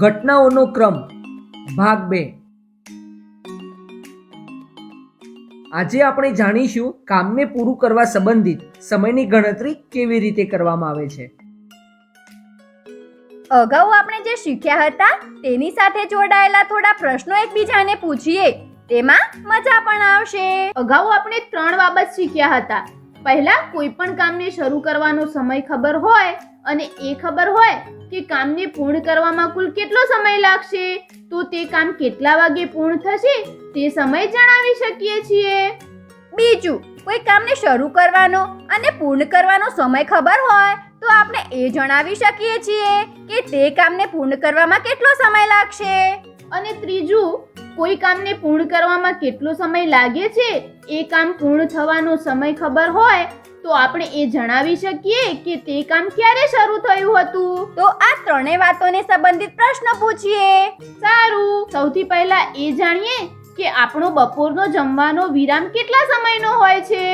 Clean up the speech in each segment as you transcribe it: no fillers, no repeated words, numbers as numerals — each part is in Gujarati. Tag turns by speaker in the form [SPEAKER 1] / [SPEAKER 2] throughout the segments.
[SPEAKER 1] ઘટનાઓનો ક્રમ ભાગ 2. આજે આપણે જાણીશું કામને પૂરું કરવા સંબંધિત સમયની ગણતરી કેવી રીતે કરવામાં આવે છે.
[SPEAKER 2] અગાઉ આપણે જે શીખ્યા હતા તેની સાથે જોડાયેલા થોડા પ્રશ્નો એકબીજાને પૂછીએ, તેમાં મજા પણ આવશે.
[SPEAKER 3] અગાઉ આપણે 3 બાબત શીખ્યા હતા. પહેલા, કોઈ પણ કામને શરૂ કરવાનો સમય ખબર હોય અને એ ખબર હોય કે કામને પૂર્ણ કરવામાં કુલ કેટલો સમય લાગશે, તો તે કામ કેટલા વાગે પૂર્ણ થશે તે સમય જણાવી શકીએ છીએ.
[SPEAKER 2] બીજું, કોઈ કામને શરૂ કરવાનો અને પૂર્ણ કરવાનો સમય ખબર હોય તો આપણે એ જણાવી શકીએ છીએ કે તે કામને પૂર્ણ કરવામાં કેટલો સમય લાગશે.
[SPEAKER 3] અને ત્રીજું, કોઈ કામને પૂર્ણ કરવામાં કેટલો સમય લાગે છે એ કામ પૂર્ણ થવાનો સમય ખબર હોય તો આપણે એ જણાવી શકીએ કે તે કામ ક્યારે શરૂ થયું હતું.
[SPEAKER 2] તો આ ત્રણેય વાતોને સંબંધિત પ્રશ્ન પૂછીએ.
[SPEAKER 3] સારું, સૌથી પહેલા એ જાણીએ કે આપણો બપોરનો જમવાનો વિરામ કેટલા સમયનો હોય છે.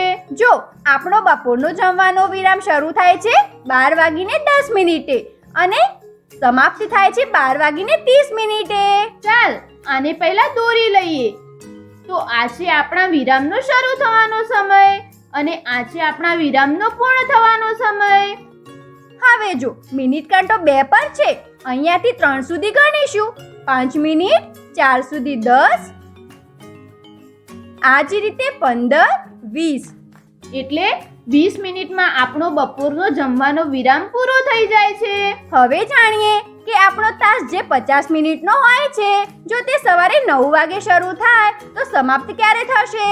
[SPEAKER 2] જો આપણો બપોરનો જમવાનો વિરામ શરૂ થાય છે 12:10 અને સમાપ્ત થાય છે 12:30.
[SPEAKER 3] ચાલ, આને પહેલા દોરી લઈએ. તો આ છે આપણા વિરામનો શરૂ થવાનો સમય અને આ છે આપણા વિરામનો પૂર્ણ થવાનો સમય.
[SPEAKER 2] હવે જો મિનિટ કાંટો 2 પર છે, અહીંયાથી 3 સુધી ગણીશું. 5 મિનિટ, 4 સુધી 10, આ જ રીતે 15, 20.
[SPEAKER 3] એટલે 20 મિનિટમાં આપણો બપોરનો જમવાનો વિરામ પૂરો થઈ જાય છે.
[SPEAKER 2] હવે જાણીએ કે આપણો તાસ જે 50 મિનિટનો હોય છે, જો તે સવારે 9 વાગે શરૂ થાય તો સમાપ્ત ક્યારે થશે.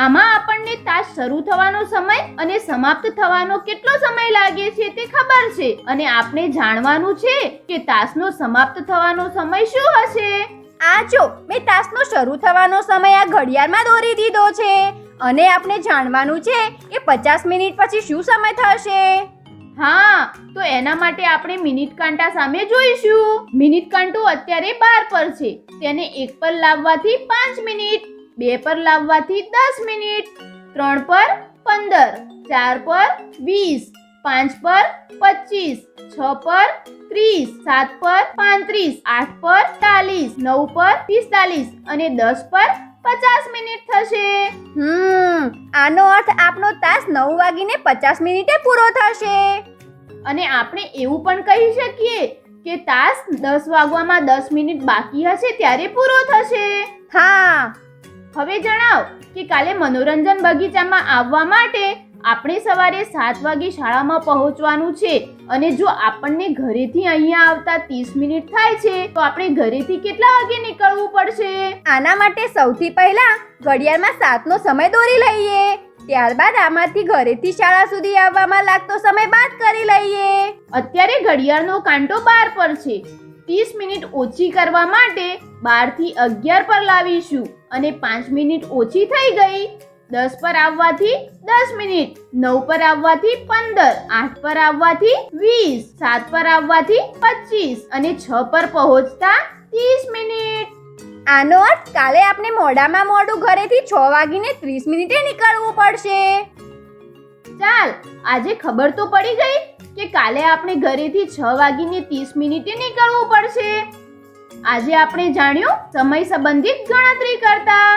[SPEAKER 3] આમાં આપણને તાસ શરૂ થવાનો સમય અને સમાપ્ત થવાનો કેટલો સમય લાગે છે તે ખબર છે અને આપણે જાણવાનું છે કે તાસનો સમાપ્ત થવાનો સમય શું હશે.
[SPEAKER 2] આ જો મેં તાસનો શરૂ થવાનો સમય આ ઘડિયાળમાં દોરી દીધો છે અને આપણે જાણવાનું છે કે 50 મિનિટ પછી શું સમય થશે.
[SPEAKER 3] હા, તો એના માટે આપણે મિનિટ કાંટા સામે જોઈશું. મિનિટ કાંટો અત્યારે 12 પર છે, તેને 1 પર લાવવાથી 5 મિનિટ, 2 પર લાવવાથી 10 મિનિટ, 3 પર 15, 4 પર 20, 5 પર 25, 6 પર 30, 7 પર 35, 8 પર 40, 9 પર 45 અને 10 પર 50 મિનિટ થશે.
[SPEAKER 2] આનો અર્થ આપણો તાસ 9:50 પૂરો થશે.
[SPEAKER 3] અને આપણે એવું પણ કહી શકીએ કે તાસ 10 વાગવામાં 10 મિનિટ બાકી હશે ત્યારે પૂરો થશે.
[SPEAKER 2] હા,
[SPEAKER 3] હવે જણાવ કે કાલે મનોરંજન બગીચામાં આવવા માટે આપણે સવારે 7 વાગે શાળામાં પહોંચવાનું છે અને જો આપણને ઘરેથી અહીંયા આવતા 30 મિનિટ થાય છે તો આપણે ઘરેથી કેટલા વાગે નીકળવું પડશે.
[SPEAKER 2] આના માટે સૌથી પહેલા ઘડિયાળમાં 7નો સમય દોરી લઈએ. ત્યારબાદ આમાંથી ઘરેથી શાળા સુધી આવવામાં લાગતો સમય બાદ કરી લઈએ.
[SPEAKER 3] અત્યારે ઘડિયાળનો કાંટો 12 પર છે. 30 મિનિટ ઓછી કરવા માટે 12 થી 11 પર લાવીશું અને 5 મિનિટ ઓછી થઈ ગઈ. 10 પર આવવાથી 10 મિનિટ, 9 પર આવવાથી 15, 8 પર આવવાથી 20, 7 પર આવવાથી 25 અને 6 પર પહોંચતા 30 મિનિટ.
[SPEAKER 2] આનો અર્થ કાલે આપણે મોડામાં મોડું ઘરેથી 6:30 નીકળવું પડશે.
[SPEAKER 3] ચાલ, આજે ખબર તો પડી ગઈ કે કાલે આપણે ઘરેથી 6:30 નીકળવું પડશે. આજે આપણે જાણ્યું સમય સંબંધિત ગણતરી કરતા.